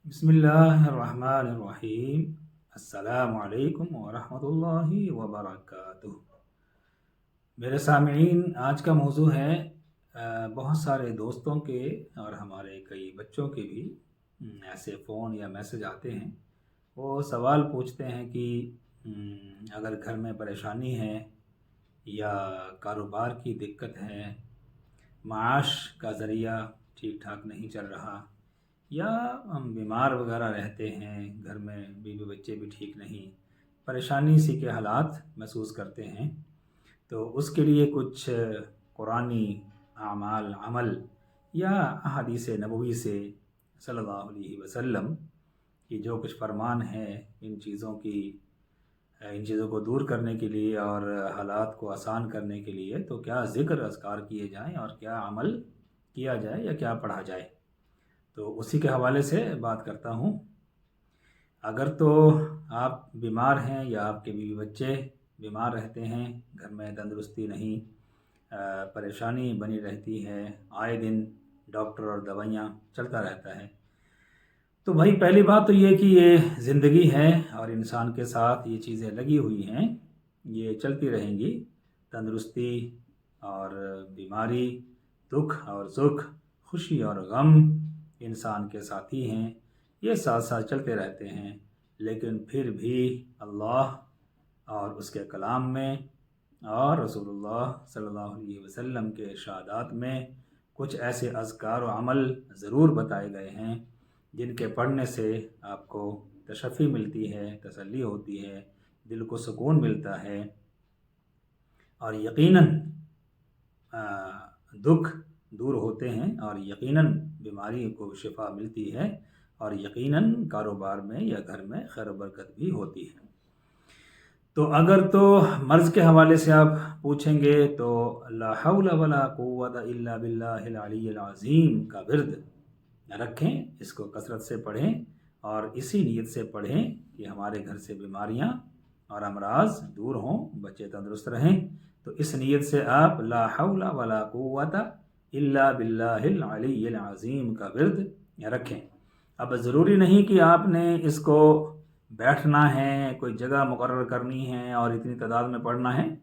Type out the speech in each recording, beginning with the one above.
बिस्मिल्लाहिर्रहमानिर्रहीम। अस्सलामु अलैकुम वरहमतुल्लाहि वबरकातुह। मेरे सामीन, आज का मौजू है बहुत सारे दोस्तों के और हमारे कई बच्चों के भी ऐसे फ़ोन या मैसेज आते हैं। वो सवाल पूछते हैं कि अगर घर में परेशानी है या कारोबार की दिक्कत है, माश का ज़रिया ठीक ठाक नहीं चल रहा, या हम बीमार वगैरह रहते हैं, घर में बीवी बच्चे भी ठीक नहीं, परेशानी सी के हालात महसूस करते हैं, तो उसके लिए कुछ कुरानी आमाल अमल या अहादीस नबवी से सल्लल्लाहु अलैहि वसल्लम की जो कुछ फरमान है इन चीज़ों को दूर करने के लिए और हालात को आसान करने के लिए, तो क्या ज़िक्र अज़कार किए जाएं और क्या अमल किया जाए या क्या पढ़ा जाए, तो उसी के हवाले से बात करता हूँ। अगर तो आप बीमार हैं या आपके बीवी बच्चे बीमार रहते हैं, घर में तंदुरुस्ती नहीं, परेशानी बनी रहती है, आए दिन डॉक्टर और दवाइयाँ चलता रहता है, तो भाई पहली बात तो ये कि ये ज़िंदगी है और इंसान के साथ ये चीज़ें लगी हुई हैं, ये चलती रहेंगी। तंदुरुस्ती और बीमारी, दुख और सुख, खुशी और गम इंसान के साथी हैं, ये साथ साथ चलते रहते हैं। लेकिन फिर भी अल्लाह और उसके कलाम में और रसूलुल्लाह सल्लल्लाहु अलैहि वसल्लम के इरशादात में कुछ ऐसे अज़कार व अमल ज़रूर बताए गए हैं जिनके पढ़ने से आपको तशफ़ी मिलती है, तसल्ली होती है, दिल को सुकून मिलता है और यकीनन दुख दूर होते हैं और यकीनन बीमारी को शिफा मिलती है और यकीनन कारोबार में या घर में खैर बरकत भी होती है। तो अगर तो मर्ज़ के हवाले से आप पूछेंगे तो ला हौला वला कुव्वता इल्ला बिल्लाहिल अलिय्यिल अज़ीम का विर्द रखें, इसको कसरत से पढ़ें और इसी नीयत से पढ़ें कि हमारे घर से बीमारियां और अमराज दूर हों, बच्चे तंदुरुस्त रहें। तो इस नीयत से आप ला हौला वला कुव्वता इल्ला बिल्लाहिल अलिय्यिल अज़ीम का विर्द रखें। अब ज़रूरी नहीं कि आपने इसको बैठना है, कोई जगह मुकर्रर करनी है और इतनी तादाद में पढ़ना है,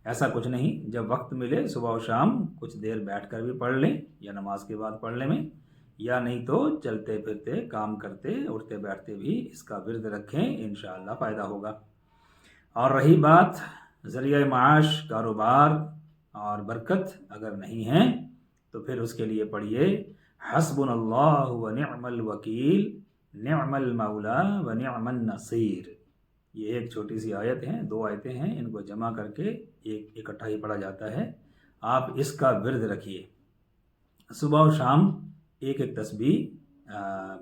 ऐसा कुछ नहीं। जब वक्त मिले सुबह और शाम कुछ देर बैठकर भी पढ़ लें या नमाज के बाद पढ़ने में, या नहीं तो चलते फिरते काम करते उठते बैठते भी इसका विर्द रखें, इंशाअल्लाह फ़ायदा होगा। और रही बात ज़रिया माश, कारोबार और बरकत अगर नहीं है तो फिर उसके लिए पढ़िए हस्बुनल्लाहु व निअमल वकील निअमल मौला व निअमन नसीर। ये एक छोटी सी आयत है, दो आयतें हैं, इनको जमा करके एक इकट्ठा ही पढ़ा जाता है। आप इसका विर्द रखिए, सुबह और शाम एक एक तस्बीह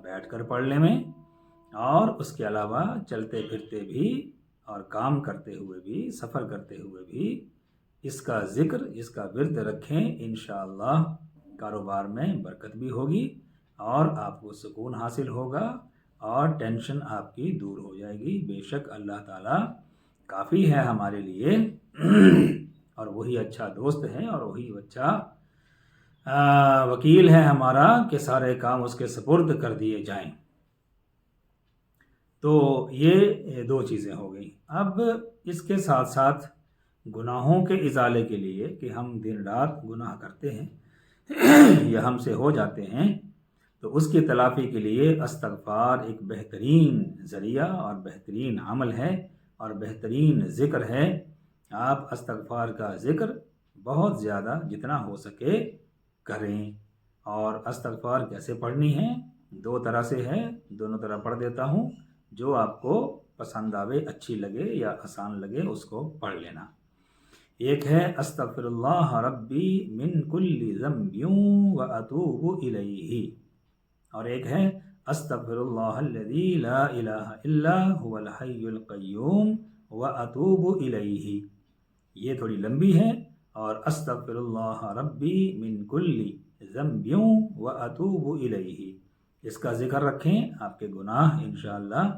बैठ कर पढ़ने में, और उसके अलावा चलते फिरते भी और काम करते हुए भी, सफ़र करते हुए भी इसका ज़िक्र, इसका विर्द रखें। इंशाअल्लाह कारोबार में बरकत भी होगी और आपको सुकून हासिल होगा और टेंशन आपकी दूर हो जाएगी। बेशक अल्लाह ताला काफ़ी है हमारे लिए और वही अच्छा दोस्त है और वही अच्छा वकील है हमारा कि सारे काम उसके सुपुर्द कर दिए जाएं। तो ये दो चीज़ें हो गई। अब इसके साथ साथ गुनाहों के इजाले के लिए कि हम दिन रात गुनाह करते हैं या हमसे हो जाते हैं, तो उसकी तलाफ़ी के लिए इस्तग़फ़ार एक बेहतरीन ज़रिया और बेहतरीन अमल है और बेहतरीन ज़िक्र है। आप इस्तग़फ़ार का ज़िक्र बहुत ज़्यादा जितना हो सके करें। और इस्तग़फ़ार कैसे पढ़नी है, दो तरह से है, दोनों तरह पढ़ देता हूँ। जो आपको पसंद आवे, अच्छी लगे या आसान लगे, उसको पढ़ लेना। एक है अस्तग़फ़िरुल्लाह रब्बी मिन कुल्ली ज़ंबिन व अतूबु इलैहि, और एक है अस्तग़फ़िरुल्लाहल्लज़ी ला इलाहा इल्ला हुवल हय्युल क़य्यूम व अतूबु इलैहि। ये थोड़ी लंबी है। और अस्तग़फ़िरुल्लाह रब्बी मिन कुल्ली ज़ंबिन व अतूबु इलैहि, इसका ज़िक्र रखें, आपके गुनाह इंशाअल्लाह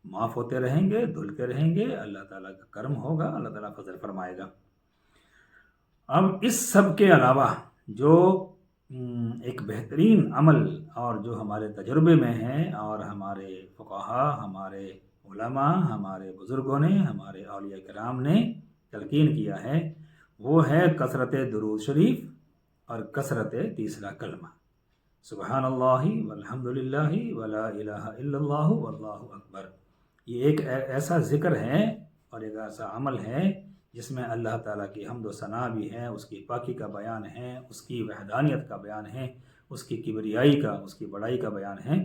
माफ़ होते रहेंगे, धुलते रहेंगे, अल्लाह ताला का करम होगा, अल्लाह ताला फजल फरमाएगा। अब इस सब के अलावा जो ایک بہترین عمل اور جو ہمارے تجربے میں ہے اور ہمارے فقہا، ہمارے علماء، ہمارے بزرگوں نے، ہمارے اولیاء کرام نے تلقین کیا ہے، وہ ہے کثرت درود شریف اور کثرت تیسرا کلمہ، سبحان اللہ والحمد للہ ولا الہ الا اللہ واللہ اکبر۔ یہ ایک ایسا ذکر ہے اور ایک ایسا عمل ہے جس میں اللہ تعالیٰ کی حمد و ثنا بھی ہے، اس کی پاکی کا بیان ہے، اس کی وحدانیت کا بیان ہے، اس کی کبریائی کا، اس کی بڑائی کا بیان ہے۔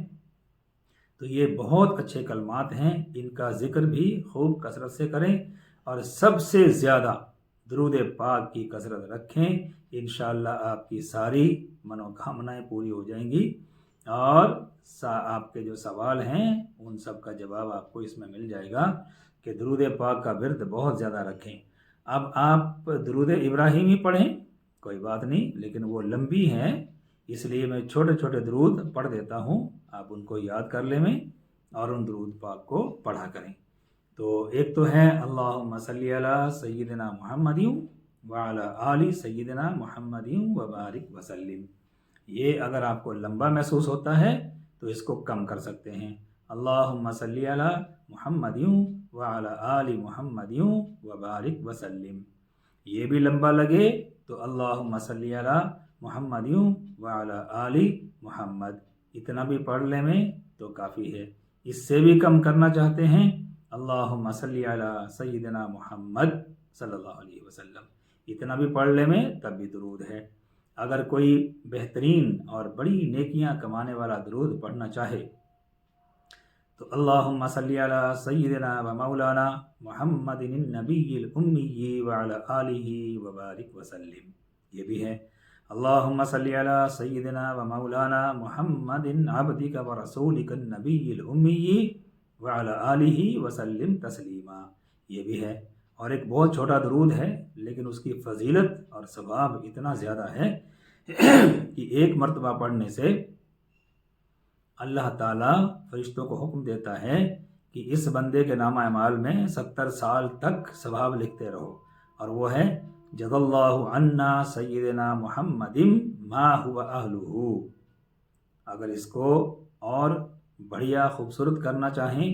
تو یہ بہت اچھے کلمات ہیں، ان کا ذکر بھی خوب کثرت سے کریں اور سب سے زیادہ درود پاک کی کثرت رکھیں، انشاءاللہ آپ کی ساری منوکامنائیں پوری ہو جائیں گی اور آپ کے جو سوال ہیں ان سب کا جواب آپ کو اس میں مل جائے گا کہ درود پاک کا ورد بہت زیادہ رکھیں۔ اب آپ درود ابراہیمی پڑھیں کوئی بات نہیں، لیکن وہ لمبی ہیں، اس لیے میں چھوٹے چھوٹے درود پڑھ دیتا ہوں، آپ ان کو یاد کر لیں میں اور ان درود پاک کو پڑھا کریں۔ تو ایک تو ہے اللہم صلی علی سیدنا محمد وعلی آل سیدنا محمد وبارک وسلم۔ یہ اگر آپ کو لمبا محسوس ہوتا ہے تو اس کو کم کر سکتے ہیں، اللہم صلی علی محمد وعلی آل محمد وبارک وسلم۔ یہ بھی لمبا لگے تو اللہم صلی علی محمد وعلی آل محمد، اتنا بھی پڑھ لیں میں تو کافی ہے۔ اس سے بھی کم کرنا چاہتے ہیں اللہم صلی علی سیدنا محمد صلی اللہ علیہ وسلم، اتنا بھی پڑھ لیں میں تب بھی درود ہے۔ اگر کوئی بہترین اور بڑی نیکیاں کمانے والا درود پڑھنا چاہے تو اللہم صلی علی سیدنا و مولانا محمد النبی الامی وعلی آلہ وبارک وسلم، یہ بھی ہے اللہم صلی علی سیدنا و مولانا محمد عبدک و رسولک النبی الامی وعلی آلہ وسلم تسلیما، یہ بھی ہے۔ اور ایک بہت چھوٹا درود ہے لیکن اس کی فضیلت اور ثواب اتنا زیادہ ہے کہ ایک مرتبہ پڑھنے سے اللہ تعالیٰ فرشتوں کو حکم دیتا ہے کہ اس بندے کے نامہ اعمال میں 70 سال تک ثواب لکھتے رہو، اور وہ ہے جزا اللہ عنا سیدنا محمد ما هو اہلہ۔ اگر اس کو اور بڑھیا خوبصورت کرنا چاہیں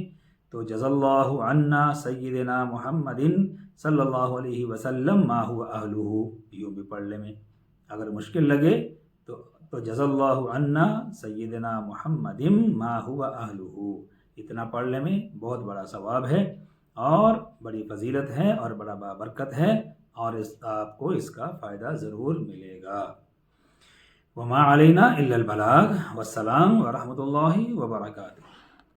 تو جزا اللہ عنا سیدنا محمد صلی اللہ علیہ وسلم ما هو اہلہ، یوں بھی پڑھ لیں میں۔ اگر مشکل لگے تو جزا اللہ عنا سیدنا محمد ما هو اہلہ، اتنا پڑھ لیں میں، بہت بڑا ثواب ہے اور بڑی فضیلت ہے اور بڑا بابرکت ہے، اور آپ کو اس کا فائدہ ضرور ملے گا۔ وما علینا الا البلاغ، والسلام ورحمۃ اللہ وبرکاتہ۔